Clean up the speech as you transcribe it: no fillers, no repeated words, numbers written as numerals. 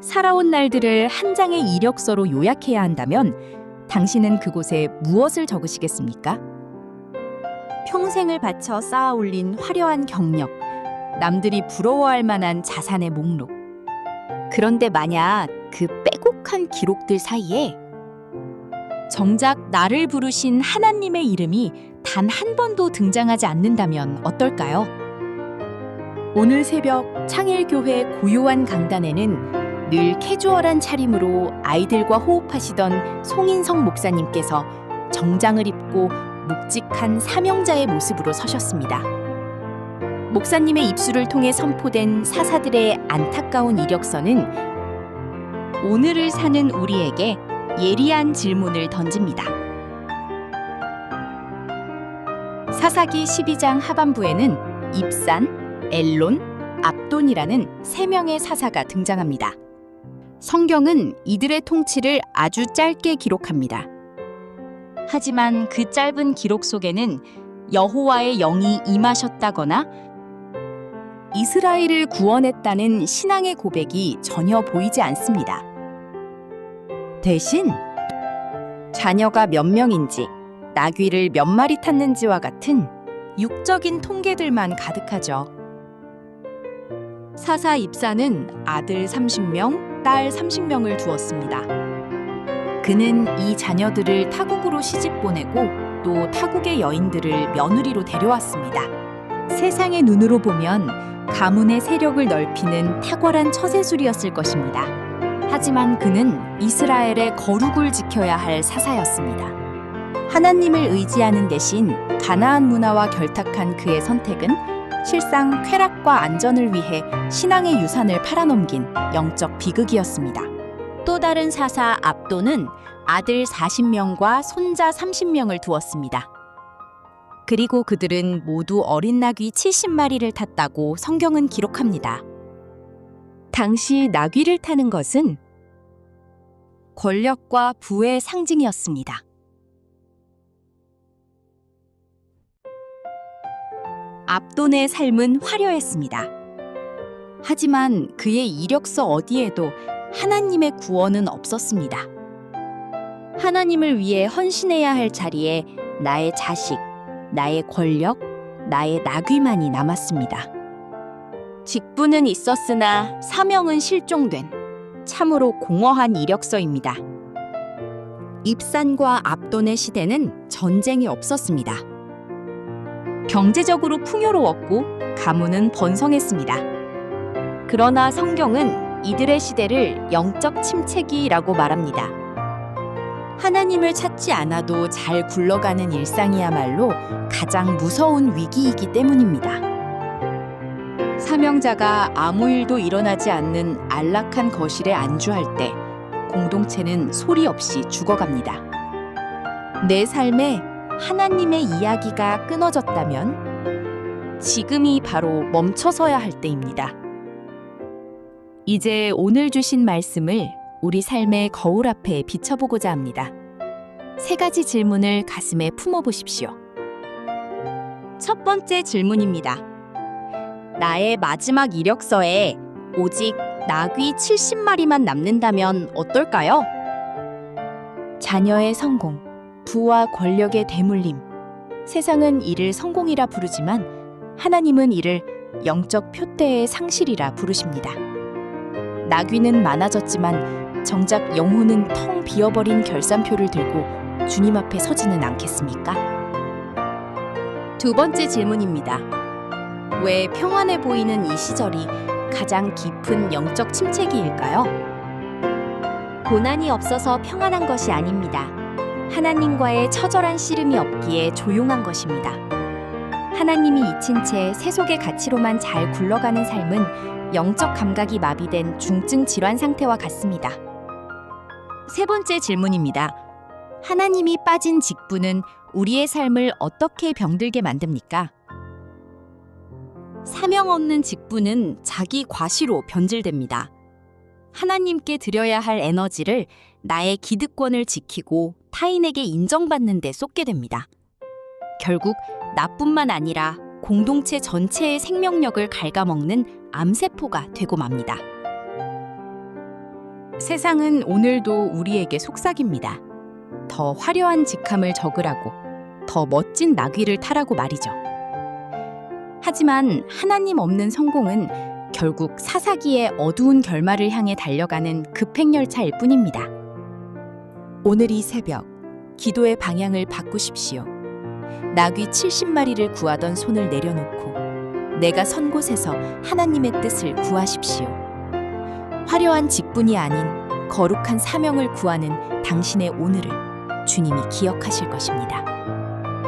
살아온 날들을 한 장의 이력서로 요약해야 한다면 당신은 그곳에 무엇을 적으시겠습니까? 평생을 바쳐 쌓아 올린 화려한 경력, 남들이 부러워할 만한 자산의 목록. 그런데 만약 그 빼곡한 기록들 사이에 정작 나를 부르신 하나님의 이름이 단 한 번도 등장하지 않는다면 어떨까요? 오늘 새벽 창일교회 고요한 강단에는 늘 캐주얼한 차림으로 아이들과 호흡하시던 송인성 목사님께서 정장을 입고 묵직한 사명자의 모습으로 서셨습니다. 목사님의 입술을 통해 선포된 사사들의 안타까운 이력서는 오늘을 사는 우리에게 예리한 질문을 던집니다. 사사기 12장 하반부에는 입산, 엘론, 압돈이라는 3명의 사사가 등장합니다. 성경은 이들의 통치를 아주 짧게 기록합니다. 하지만 그 짧은 기록 속에는 여호와의 영이 임하셨다거나 이스라엘을 구원했다는 신앙의 고백이 전혀 보이지 않습니다. 대신 자녀가 몇 명인지, 나귀를 몇 마리 탔는지와 같은 육적인 통계들만 가득하죠. 사사 입사는 아들 30명, 딸 30명을 두었습니다. 그는 이 자녀들을 타국으로 시집 보내고 또 타국의 여인들을 며느리로 데려왔습니다. 세상의 눈으로 보면 가문의 세력을 넓히는 탁월한 처세술이었을 것입니다. 하지만 그는 이스라엘의 거룩을 지켜야 할 사사였습니다. 하나님을 의지하는 대신 가나안 문화와 결탁한 그의 선택은 실상 쾌락과 안전을 위해 신앙의 유산을 팔아넘긴 영적 비극이었습니다. 또 다른 사사 압돈은 아들 40명과 손자 30명을 두었습니다. 그리고 그들은 모두 어린 나귀 70마리를 탔다고 성경은 기록합니다. 당시 나귀를 타는 것은 권력과 부의 상징이었습니다. 압돈의 삶은 화려했습니다. 하지만 그의 이력서 어디에도 하나님의 구원은 없었습니다. 하나님을 위해 헌신해야 할 자리에 나의 자식, 나의 권력, 나의 나귀만이 남았습니다. 직분은 있었으나 사명은 실종된 참으로 공허한 이력서입니다. 입산과 압돈의 시대는 전쟁이 없었습니다. 경제적으로 풍요로웠고 가문은 번성했습니다. 그러나 성경은 이들의 시대를 영적 침체기라고 말합니다. 하나님을 찾지 않아도 잘 굴러가는 일상이야말로 가장 무서운 위기이기 때문입니다. 사명자가 아무 일도 일어나지 않는 안락한 거실에 안주할 때 공동체는 소리 없이 죽어갑니다. 내 삶에 하나님의 이야기가 끊어졌다면 지금이 바로 멈춰서야 할 때입니다. 이제 오늘 주신 말씀을 우리 삶의 거울 앞에 비춰보고자 합니다. 3가지 질문을 가슴에 품어보십시오. 첫 번째 질문입니다. 나의 마지막 이력서에 오직 나귀 70마리만 남는다면 어떨까요? 자녀의 성공, 부와 권력의 대물림. 세상은 이를 성공이라 부르지만 하나님은 이를 영적 표대의 상실이라 부르십니다. 나귀는 많아졌지만 정작 영혼은 텅 비어버린 결산표를 들고 주님 앞에 서지는 않겠습니까? 두 번째 질문입니다. 왜 평안해 보이는 이 시절이 가장 깊은 영적 침체기일까요? 고난이 없어서 평안한 것이 아닙니다. 하나님과의 처절한 씨름이 없기에 조용한 것입니다. 하나님이 잊힌 채 세속의 가치로만 잘 굴러가는 삶은 영적 감각이 마비된 중증 질환 상태와 같습니다. 세 번째 질문입니다. 하나님이 빠진 직분은 우리의 삶을 어떻게 병들게 만듭니까? 사명 없는 직분은 자기 과시로 변질됩니다. 하나님께 드려야 할 에너지를 나의 기득권을 지키고 타인에게 인정받는 데 쏟게 됩니다. 결국 나뿐만 아니라 공동체 전체의 생명력을 갉아먹는 암세포가 되고 맙니다. 세상은 오늘도 우리에게 속삭입니다. 더 화려한 직함을 적으라고, 더 멋진 나귀를 타라고 말이죠. 하지만 하나님 없는 성공은 결국 사사기의 어두운 결말을 향해 달려가는 급행열차일 뿐입니다. 오늘 이 새벽, 기도의 방향을 바꾸십시오. 나귀 70마리를 구하던 손을 내려놓고 내가 선 곳에서 하나님의 뜻을 구하십시오. 화려한 직분이 아닌 거룩한 사명을 구하는 당신의 오늘을 주님이 기억하실 것입니다.